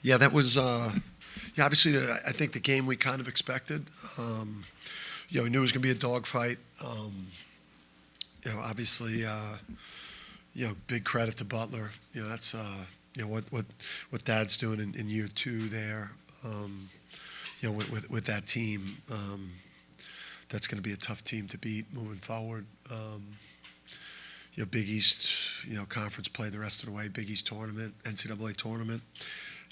Yeah, that was. Yeah, obviously, I think the game we kind of expected. We knew it was going to be a dogfight. Obviously, big credit to Butler. That's what Dad's doing in year two there. With that team, that's going to be a tough team to beat moving forward. Big East, conference play the rest of the way. Big East tournament, NCAA tournament.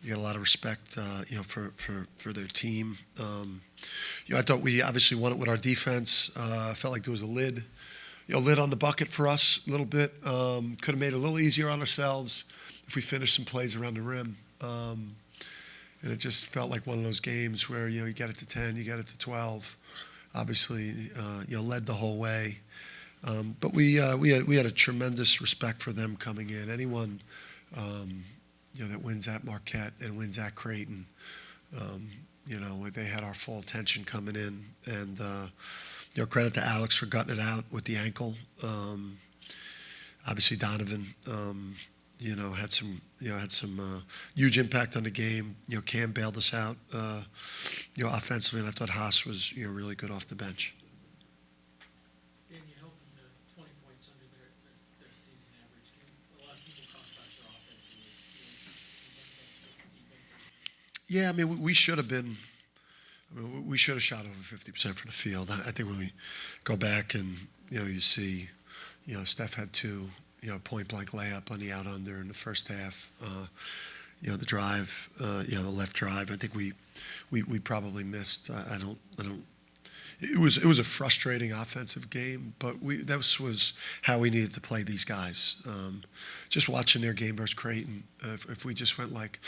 You got a lot of respect, for their team. I thought we obviously won it with our defense. Felt like there was a lid on the bucket for us a little bit. Could have made it a little easier on ourselves if we finished some plays around the rim. And it just felt like one of those games where, you get it to 10, you get it to 12. Obviously, led the whole way. But we had a tremendous respect for them coming in. Anyone, that wins at Marquette and wins at Creighton, they had our full attention coming in. And, credit to Alex for gutting it out with the ankle. Obviously, Donovan, had some huge impact on the game. Cam bailed us out, offensively, and I thought Haas was, really good off the bench. Dan, you helped them to 20 points under their season average. A lot of people talk about your offense and defense. Yeah, I mean, we should have been. We should have shot over 50% from the field. I think when we go back and you see, Steph had two, point-blank layup on the out-under in the first half. The drive, the left drive. I think we probably missed. I don't. It was a frustrating offensive game, but that was how we needed to play these guys. Just watching their game versus Creighton, if we just went like,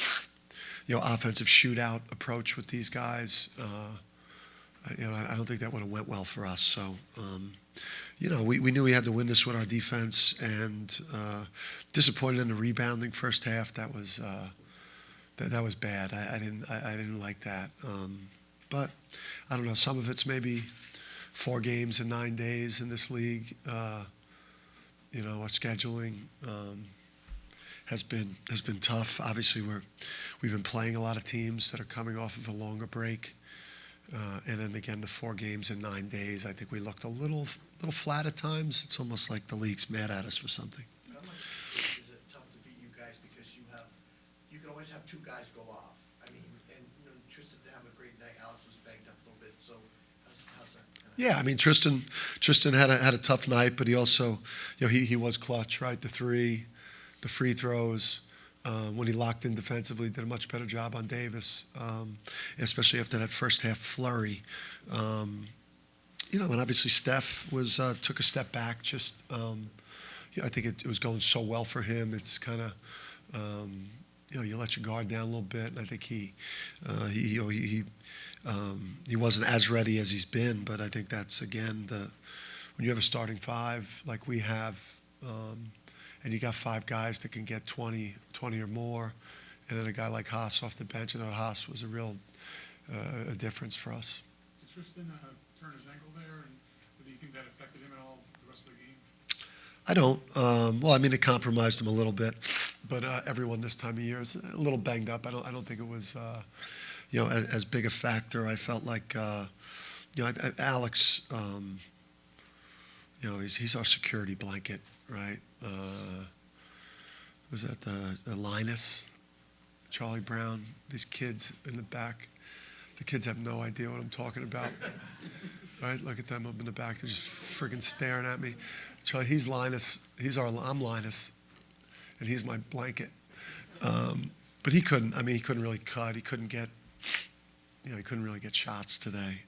offensive shootout approach with these guys, I don't think that would have went well for us. So, we knew we had to win this with our defense, and disappointed in the rebounding first half. That was bad. I didn't like that. But I don't know. Some of it's maybe 4 games in 9 days in this league. Our scheduling has been tough. Obviously, we've been playing a lot of teams that are coming off of a longer break, and then again the 4 games in 9 days. I think we looked a little flat at times. It's almost like the league's mad at us for something. How much is it tough to beat you guys because you can always have 2 guys go off? I mean, and Tristan didn't have a great night. Alex was banged up a little bit. So how's that? Yeah, I mean Tristan had a tough night, but he also he was clutch, right? The 3. The free throws, when he locked in defensively, did a much better job on Davis, especially after that first half flurry. And obviously Steph took a step back. Just, I think it was going so well for him. It's kind of, you let your guard down a little bit, and I think he wasn't as ready as he's been. But I think that's again when you have a starting 5 like we have. And you got 5 guys that can get 20 or more, and then a guy like Haas off the bench. I thought Haas was a real a difference for us. Did Tristan turn his ankle there, and do you think that affected him at all the rest of the game? I don't. Well, I mean, it compromised him a little bit, but everyone this time of year is a little banged up. I don't think it was, as big a factor. I felt like, Alex, he's our security blanket. Right? Was that the Linus, Charlie Brown? These kids in the back. The kids have no idea what I'm talking about. Right? Look at them up in the back. They're just friggin' staring at me. Charlie, he's Linus. I'm Linus, and he's my blanket. But he couldn't. I mean, he couldn't really cut. He couldn't get. He couldn't really get shots today.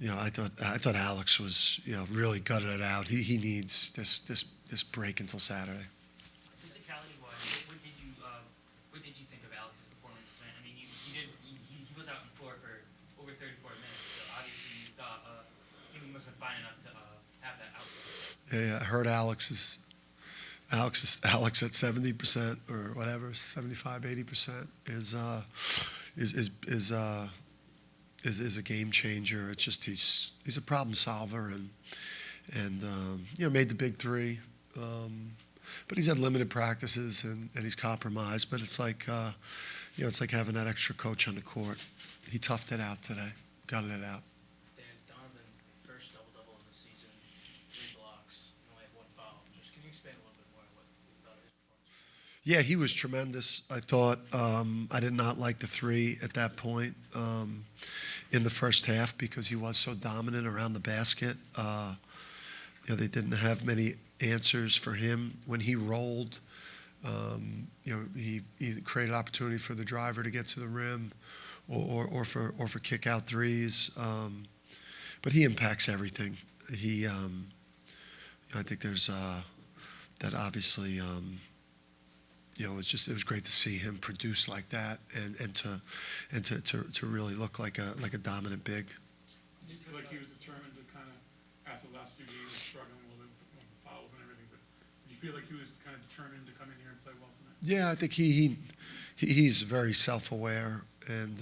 I thought Alex was, really gutted it out. He needs this break until Saturday. Physicality-wise, what did you think of Alex's performance tonight? I mean, he was out on the floor for over 34 minutes, so obviously you thought he must have been fine enough to have that output. Yeah, I heard Alex at 70% or whatever, 75, 80% is a game changer. It's just he's a problem solver and made the big 3. but he's had limited practices and he's compromised. But it's like, it's like having that extra coach on the court. He toughed it out today, got it out. Dan, Donovan, first double-double of the season, 3 blocks, and only had 1 foul. Just can you expand a little bit more on what you thought of his performance? Yeah, he was tremendous. I thought I did not like the 3 at that point in the first half because he was so dominant around the basket. They didn't have many answers for him when he rolled. He created opportunity for the driver to get to the rim, or for kick out threes. But he impacts everything. I think there's that obviously. It was great to see him produce like that and to really look like a dominant big. Do you feel like he was determined to kind of, after the last few games, struggling a little bit with the fouls and everything, but do you feel like he was kind of determined to come in here and play well tonight? Yeah, I think he's very self-aware, and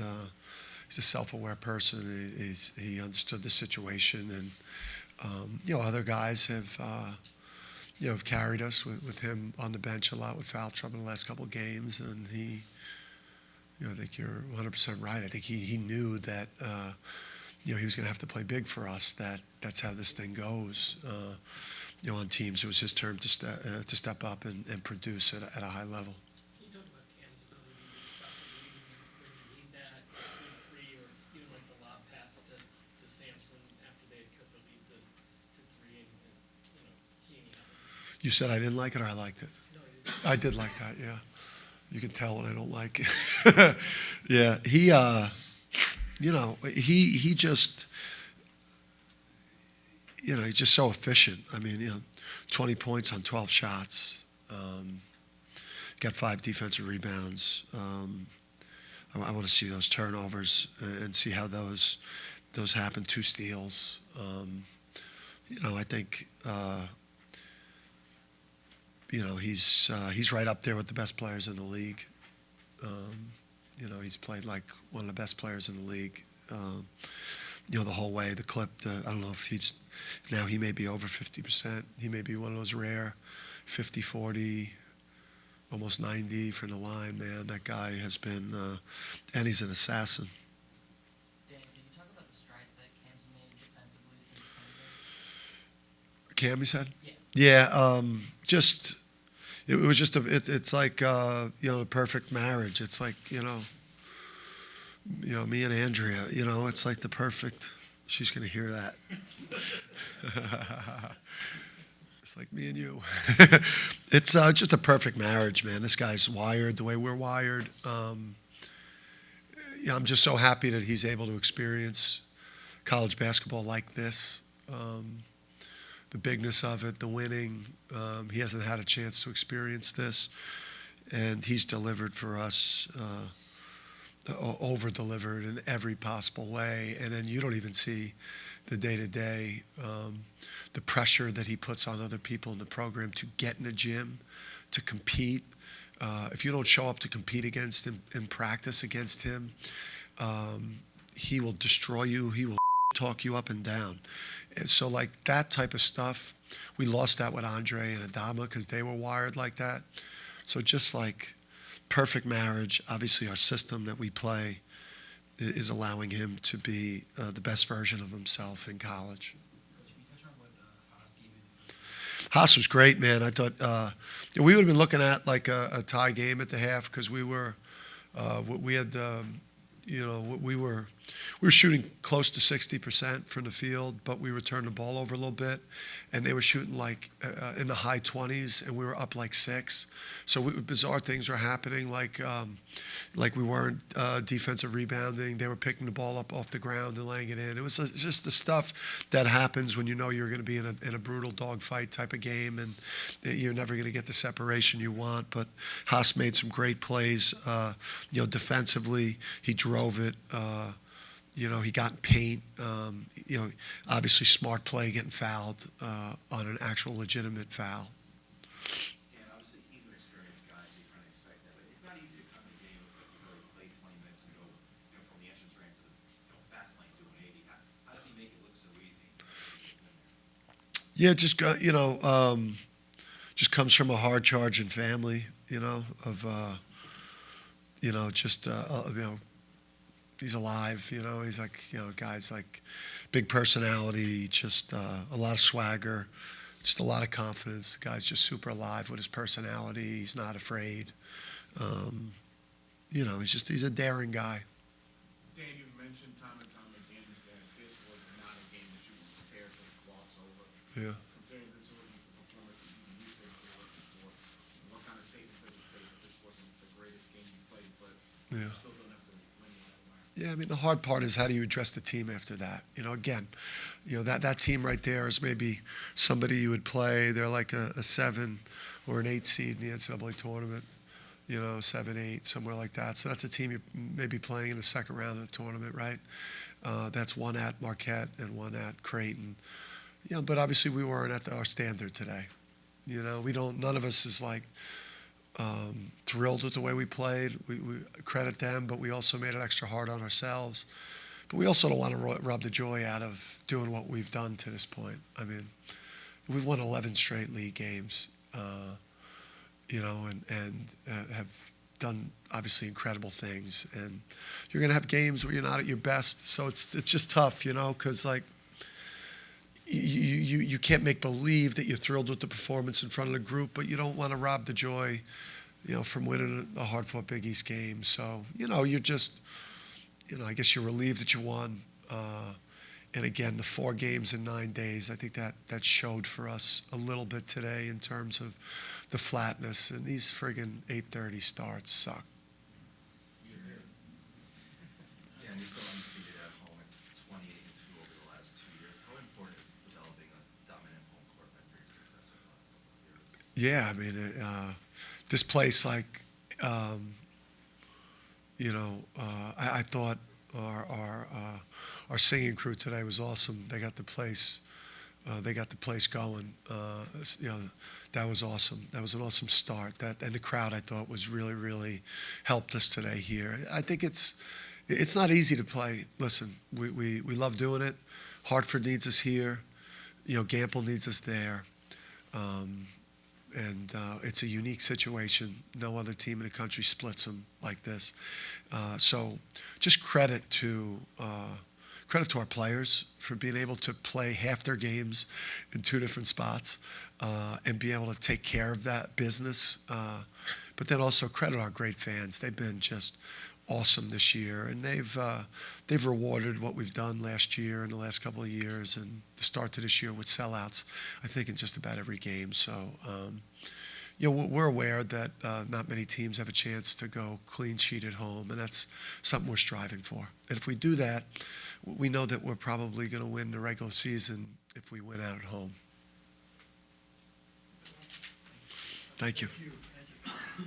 he's a self-aware person. He understood the situation, and other guys have carried us with him on the bench a lot with foul trouble in the last couple of games, and I think you're 100% right. I think he knew that he was going to have to play big for us. That's how this thing goes. On teams, it was his turn to step up and produce at a high level. Can you talk about Cam's ability to stop the lead when you need that, good free, or even like the lob pass to Sampson after they had cut the lead to 3 and keying out? You said I didn't like it, or I liked it? No, you didn't. I did like that, yeah. You can tell when I don't like it. Yeah, he just, he's just so efficient. I mean, 20 points on 12 shots. Got 5 defensive rebounds. I want to see those turnovers and see how those happen. 2 steals. I think. He's right up there with the best players in the league. He's played like one of the best players in the league. The whole way. The clip. I don't know if he may be over 50%. He may be one of those rare 50, 40, almost 90 from the line. Man, that guy has been, and he's an assassin. Dan, can you talk about the strides that Cam's made defensively since coming Cam, you said? Yeah. Yeah. It was just it's like the perfect marriage. It's like me and Andrea. It's like the perfect. She's gonna hear that. It's like me and you. It's just a perfect marriage, man. This guy's wired the way we're wired. I'm just so happy that he's able to experience college basketball like this. The bigness of it, the winning. He hasn't had a chance to experience this, and he's delivered for us, over-delivered in every possible way. And then you don't even see the day-to-day, the pressure that he puts on other people in the program to get in the gym, to compete. If you don't show up to compete against him in practice against him, he will destroy you. He will talk you up and down. And so like that type of stuff, we lost that with Andre and Adama because they were wired like that. So just like perfect marriage, obviously our system that we play is allowing him to be the best version of himself in college. Coach, can you touch on what Haas gave you? Haas was great, man. I thought we would have been looking at like a tie game at the half because we were shooting close to 60% from the field, but we were turning the ball over a little bit, and they were shooting like in the high 20s, and we were up like 6. So bizarre things were happening, like we weren't defensive rebounding. They were picking the ball up off the ground and laying it in. It was just the stuff that happens when you know you're going to be in a brutal dogfight type of game, and you're never going to get the separation you want. But Haas made some great plays. Defensively, he drove it. He got in paint. Obviously smart play getting fouled on an actual legitimate foul. Dan, obviously he's an experienced guy, so you kind of expect that. But it's not easy to come in a game and really play 20 minutes and go, from the entrance ramp to the fast lane to 180. How does he make it look so easy? Yeah, just just comes from a hard charging family, of just he's alive, he's like, guy's like big personality, just a lot of swagger, just a lot of confidence. The guy's just super alive with his personality. He's not afraid. He's a daring guy. Dan, you mentioned time and time again that this was not a game that you were prepared to gloss over. Yeah. Considering this was the performance that you used to be looking for, what kind of statement does it say that this wasn't the greatest game you played, but Yeah. you still don't have to win that? Yeah, I mean, the hard part is how do you address the team after that? Again, that team right there is maybe somebody you would play. They're like a 7 or an 8 seed in the NCAA tournament, 7, 8, somewhere like that. So that's a team you may be playing in the second round of the tournament, right? That's one at Marquette and one at Creighton. But obviously we weren't at our standard today. None of us is like thrilled with the way we played. We credit them, but we also made it extra hard on ourselves. But we also don't want to rub the joy out of doing what we've done to this point. I mean, we've won 11 straight league games, and have done obviously incredible things. And you're going to have games where you're not at your best. So it's just tough, because like you can't make believe that you're thrilled with the performance in front of the group, but you don't want to rob the joy, from winning a hard-fought Big East game. So, you're just, I guess you're relieved that you won. And again, the 4 games in 9 days, I think that showed for us a little bit today in terms of the flatness. And these friggin' 8:30 starts suck. Yeah, and you're still undefeated at home. It's 28-2 over the last 2 years. How important is developing a dominant home court for your success over the last couple of years? Yeah, I mean, this place, like, I thought our singing crew today was awesome. They got the place going. That was awesome. That was an awesome start. And the crowd, I thought, was really, really helped us today here. I think it's not easy to play. Listen, we love doing it. Hartford needs us here. Gamble needs us there. And it's a unique situation. No other team in the country splits them like this. So just credit to our players for being able to play half their games in 2 different spots and be able to take care of that business. But then also credit our great fans. They've been just awesome this year, and they've rewarded what we've done last year and the last couple of years, and the start to this year with sellouts, I think, in just about every game. So, we're aware that not many teams have a chance to go clean sheet at home, and that's something we're striving for. And if we do that, we know that we're probably going to win the regular season if we win out at home. Thank you. Thank you.